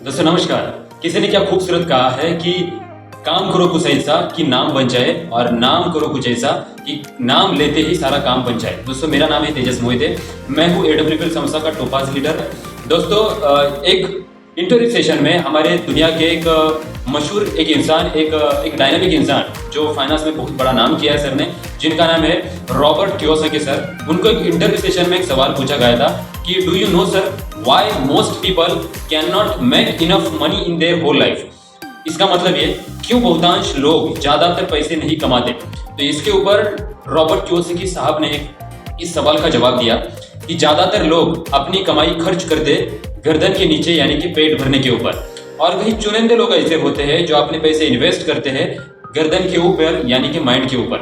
दोस्तों नमस्कार। किसी ने क्या खूबसूरत कहा है कि काम करो कुछ ऐसा कि नाम बन जाए और नाम करो कुछ ऐसा कि नाम लेते ही सारा काम बन जाए। दोस्तों मेरा नाम है तेजस मोहिते, मैं हूँ AWPL संस्था का टोपाज लीडर। दोस्तों एक इंटरव्यू सेशन में हमारे दुनिया के एक मशहूर एक डायनामिक इंसान जो फाइनेंस में बहुत बड़ा नाम किया है सर ने, जिनका नाम है रॉबर्ट कियोसाकी सर। उनको एक इंटरव्यू सेशन में एक सवाल पूछा गया था कि do you know sir why most people can not make enough money in their whole life. इसका मतलब ये क्यों बहुतांश लोग ज्यादातर पैसे नहीं कमाते। तो इसके ऊपर रॉबर्ट कियोसाकी साहब ने इस सवाल का जवाब दिया कि ज्यादातर लोग अपनी कमाई खर्च करते गर्दन के नीचे यानी कि पेट भरने के ऊपर, और वही चुनिंदे लोग ऐसे होते हैं जो अपने पैसे इन्वेस्ट करते हैं गर्दन के ऊपर यानी कि माइंड के ऊपर।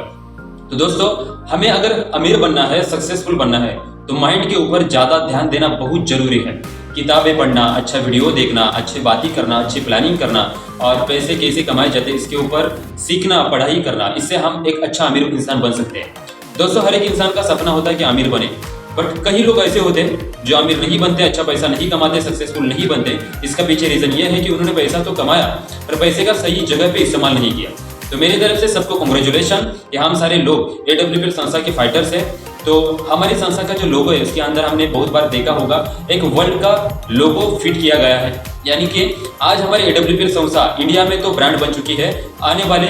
तो दोस्तों हमें अगर अमीर बनना है, सक्सेसफुल बनना है, तो माइंड के ऊपर ज्यादा ध्यान देना बहुत जरूरी है। किताबें पढ़ना, अच्छा वीडियो देखना, अच्छी बातें करना, अच्छी प्लानिंग करना और पैसे कैसे कमाए जाते हैं इसके ऊपर सीखना, पढ़ाई करना, इससे हम एक अच्छा अमीर इंसान बन सकते हैं। दोस्तों हर एक इंसान का सपना होता है कि अमीर बने, बट कई लोग ऐसे होते हैं जो अमीर नहीं बनते, अच्छा पैसा नहीं कमाते, सक्सेसफुल नहीं बनते। इसका पीछे रीजन ये है कि उन्होंने पैसा तो कमाया पर पैसे का सही जगह पे इस्तेमाल नहीं किया। तो मेरी तरफ से सबको कांग्रेचुलेशन, ये हम सारे लोग AWPL संस्था के फाइटर्स हैं। तो हमारी संस्था का जो लोगो है उसके अंदर हमने बहुत बार देखा होगा एक वर्ल्ड का लोगो फिट किया गया है, यानी कि आज हमारी AWPL संस्था इंडिया में तो ब्रांड बन चुकी है। आने वाले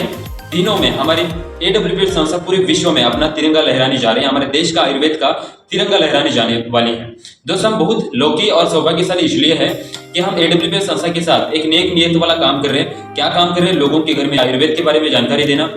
दिनों में हमारी AWPL संस्था पूरे विश्व में अपना तिरंगा लहराने जा रहे हैं। हमारे देश का आयुर्वेद का तिरंगा लहराने जाने वाली है। दोस्तों हम बहुत लौकी और सौभाग्यशाली इसलिए है कि हम AWPL संस्था के साथ एक नेक नियत वाला काम कर रहे हैं। क्या काम कर रहे हैं? लोगों के घर में आयुर्वेद के बारे में जानकारी देना,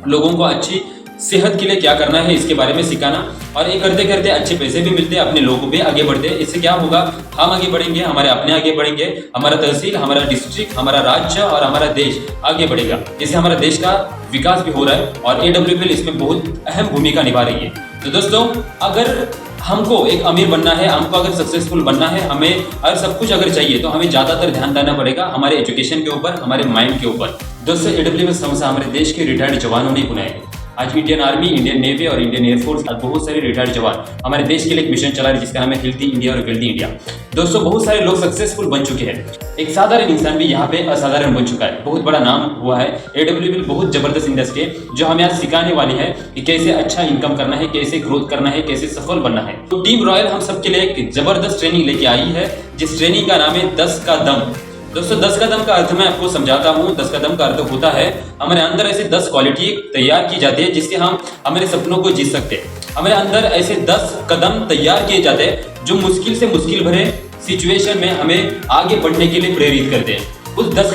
लोगों को अच्छी सेहत के लिए क्या करना है इसके बारे में सिखाना, और ये करते करते अच्छे पैसे भी मिलते हैं, अपने लोगों भी आगे बढ़ते हैं। इससे क्या होगा, हम आगे बढ़ेंगे, हमारे अपने आगे बढ़ेंगे, हमारा तहसील, हमारा डिस्ट्रिक्ट, हमारा राज्य और हमारा देश आगे बढ़ेगा। इससे हमारा देश का विकास भी हो रहा है और AWPL इसमें बहुत अहम भूमिका निभा रही है। तो दोस्तों अगर हमको एक अमीर बनना है, हमको अगर सक्सेसफुल बनना है, हमें अगर सब कुछ अगर चाहिए तो हमें ज्यादातर ध्यान देना पड़ेगा हमारे एजुकेशन के ऊपर, हमारे माइंड के ऊपर। दोस्तों AWPL संस्था हमारे देश के रिटायर्ड जवानों ने बनाई है। आज इंडियन आर्मी, इंडियन नेवी और इंडियन एयरफोर्स, बहुत सारे रिटायर्ड जवान हमारे देश के लिए एक मिशन चला रहे जिसका नाम है हेल्थी इंडिया और वेल्दी इंडिया। दोस्तों बहुत सारे लोग सक्सेसफुल बन चुके हैं, एक साधारण इंसान भी यहाँ पे असाधारण बन चुका है, बहुत बड़ा नाम हुआ है। AWPL बहुत जबरदस्त इंडस्ट्री है जो हमें आज सिखाने वाली है कि कैसे अच्छा इनकम करना है, कैसे ग्रोथ करना है, कैसे सफल बनना है। तो टीम रॉयल हम सबके लिए एक जबरदस्त ट्रेनिंग लेके आई है, जिस ट्रेनिंग का नाम है 10 का दम। दोस्तों 10 का दम का अर्थ मैं आपको समझाता हूँ। 10 का दम का अर्थ होता है हमारे अंदर ऐसे 10 क्वालिटी तैयार की जाती है जिससे हम हमारे सपनों को जी सकते हैं। हमारे अंदर ऐसे 10 कदम तैयार किए जाते हैं जो मुश्किल से मुश्किल भरे सिचुएशन में हमें आगे बढ़ने के लिए प्रेरित करते हैं। उस 10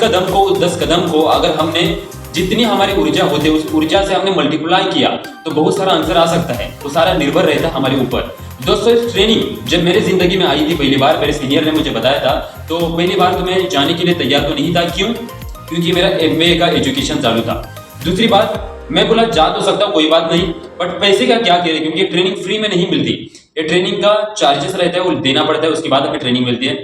कदम को अगर हमने जितनी हमारी ऊर्जा होती है उस ऊर्जा से हमने मल्टीप्लाई किया तो बहुत सारा आंसर आ सकता है। वो सारा निर्भर रहता है हमारे ऊपर। दोस्तों इस ट्रेनिंग जब मेरे जिंदगी में आई थी पहली बार, मेरे सीनियर ने मुझे बताया था, तो पहली बार तो मैं जाने के लिए तैयार तो नहीं था। क्यों? क्योंकि मेरा MBA का एजुकेशन चालू था। दूसरी बात, मैं बोला जा तो सकता कोई बात नहीं, बट पैसे का क्या करें, क्योंकि ट्रेनिंग फ्री में नहीं मिलती, ये ट्रेनिंग का चार्जेस रहता है, वो देना पड़ता है, उसके बाद हमें ट्रेनिंग मिलती है।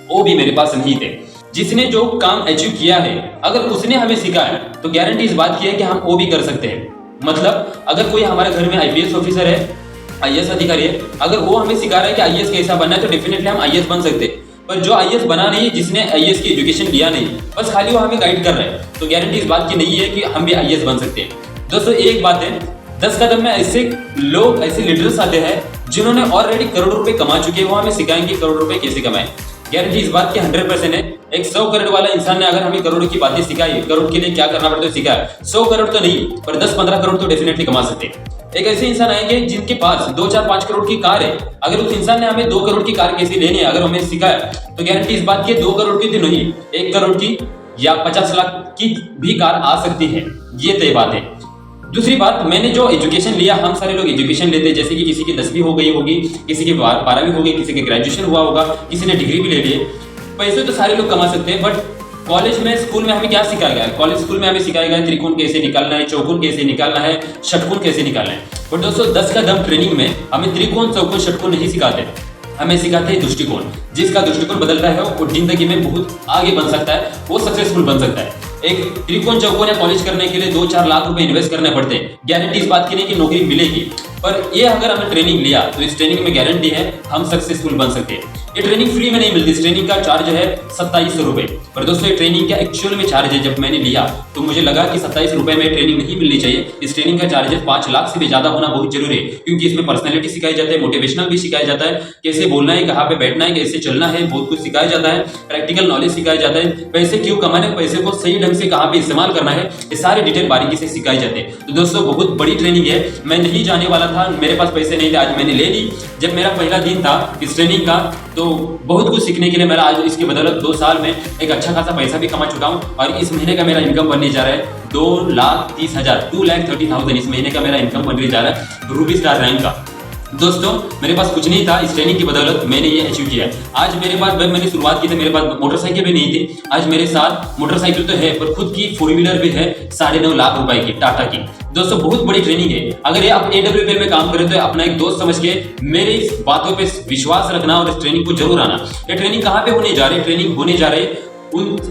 वो भी मेरे पास नहीं थे। जिसने जो काम अचीव किया है अगर उसने हमें सिखाया तो गारंटी इस बात की है कि हम वो भी कर सकते हैं। मतलब अगर कोई हमारे घर में IPS ऑफिसर है, IAS अधिकारी है, अगर वो हमें सिखा रहा है कि IAS कैसा बनना है तो डेफिनेटली हम IAS बन सकते हैं। पर जो IAS बना नहीं है, जिसने IAS की एजुकेशन लिया नहीं, बस खाली वो हमें गाइड कर रहे हैं, तो गारंटी इस बात की नहीं है कि हम भी IAS बन सकते हैं। दोस्तों एक बात है, 10 कदम में ऐसे लोग, ऐसे लीडर्स आते हैं जिन्होंने ऑलरेडी करोड़ों रुपए कमा चुके हैं, वो हमें सिखाएंगे करोड़ रुपए कैसे कमाएं। गारंटी इस बात की 100% है। एक 100 करोड़ वाला इंसान ने अगर हमें करोड़ों की बातें सिखाई, करोड़ के लिए क्या करना पड़ता है सिखाया, 100 करोड़ तो नहीं पर 10-15 करोड़ तो डेफिनेटली कमा सकते हैं। एक ऐसे इंसान आएंगे जिनके पास 2-4-5 करोड़ की कार है, अगर उस इंसान ने हमें 2 करोड़ की कार कैसे लेनी है अगर हमें सिखाया तो गारंटी इस बात की 2 करोड़ की तो नहीं, 1 करोड़ की या 50 लाख की भी कार आ सकती है, ये तय बात है। दूसरी बात, मैंने जो एजुकेशन लिया, हम सारे लोग एजुकेशन लेते हैं, जैसे कि किसी की 10वीं हो गई होगी, किसी की 12वीं हो गई, किसी के ग्रेजुएशन हुआ होगा, किसी ने डिग्री भी ले ली। पैसे तो सारे लोग कमा सकते हैं, बट कॉलेज में, स्कूल में हमें क्या सिखाया गया है? कॉलेज स्कूल में हमें सिखाया गया है त्रिकोण कैसे निकालना है, चौकोन कैसे निकालना है, षटकोण कैसे निकालना है। बट दोस्तों 10 का दम ट्रेनिंग में हमें त्रिकोण, चौकोन, षटकोण नहीं सिखाते, हमें सिखाते हैं दृष्टिकोण। जिसका दृष्टिकोण बदलता है वो जिंदगी में बहुत आगे बन सकता है, वो सक्सेसफुल बन सकता है। एक त्रिकोण चौकोन या कॉलेज करने के लिए 2-4 लाख रुपए इन्वेस्ट करने पड़ते हैं, गारंटी इस बात की नहीं कि नौकरी मिलेगी। पर ये अगर हमने ट्रेनिंग लिया तो इस ट्रेनिंग में गारंटी है हम सक्सेसफुल बन सकते हैं। ये ट्रेनिंग फ्री में नहीं मिलती, इस ट्रेनिंग का चार्ज है 2700 रुपए। पर दोस्तों ये ट्रेनिंग का एक्चुअल में चार्ज है, जब मैंने लिया तो मुझे लगा कि 27 रुपए में ट्रेनिंग नहीं मिलनी चाहिए। इस ट्रेनिंग का चार्जेस 5 लाख से भी ज्यादा होना बहुत जरूरी है, क्योंकि इसमें पर्सनैलिटी सिखाई जाता है, मोटिवेशनल भी सिखाया जाता है, कैसे बोलना है, कहाँ पे बैठना है, कैसे चलना है, बहुत कुछ सिखाया जाता है, प्रैक्टिकल नॉलेज सिखाया जाता है, पैसे क्यों कमाने, पैसे को सही ढंग से कहाँ पे इस्तेमाल करना है, ये सारे डिटेल बारीकी से सिखाए जाते हैं। तो दोस्तों बहुत बड़ी ट्रेनिंग है, मैं नहीं जाने वाला था, मेरे पास पैसे नहीं थे, आज मैंने ले ली। जब मेरा पहला दिन था इस ट्रेनिंग का तो बहुत कुछ सीखने के लिए मेरा आज इसकी बदौलत 2 साल में एक अच्छा खासा पैसा भी कमा चुका हूँ। और इस महीने का मेरा इनकम बनने जा रहा है 2,30,000, 2,30,000 इस महीने का मेरा इनकम बनने जा रहा है रूबी स्टार रैंक का। दोस्तों मेरे पास कुछ नहीं था, इस ट्रेनिंग की बदौलत मैंने ये अचीव किया। आज मेरे पास, जब मैंने शुरुआत की थी मेरे पास मोटरसाइकिल भी नहीं थी, आज मेरे साथ मोटरसाइकिल तो है पर खुद की 4 व्हीलर भी है 9.5 लाख रुपए की, टाटा की। दोस्तों बहुत बड़ी ट्रेनिंग है। अगर ये आप AWPL में काम करें तो अपना एक दोस्त समझ के मेरे इस बातों पे विश्वास रखना और इस ट्रेनिंग को जरूर आना। ये ट्रेनिंग कहाँ पे होने जा रही है? ट्रेनिंग होने जा रही है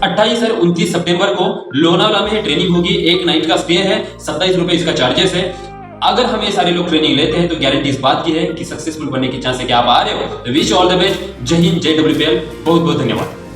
28 और 29 सितंबर को लोनावाला में ट्रेनिंग होगी। एक नाइट का स्टे है, 27 रुपए इसका चार्जेस है। अगर हम ये सारे लोग ट्रेनिंग लेते हैं तो गारंटी इस बात की है कि सक्सेसफुल बनने की चांस है कि आप आ रहे हो। तो विश ऑल द बेस्ट। जय हिंद, जय WPL। बहुत बहुत धन्यवाद।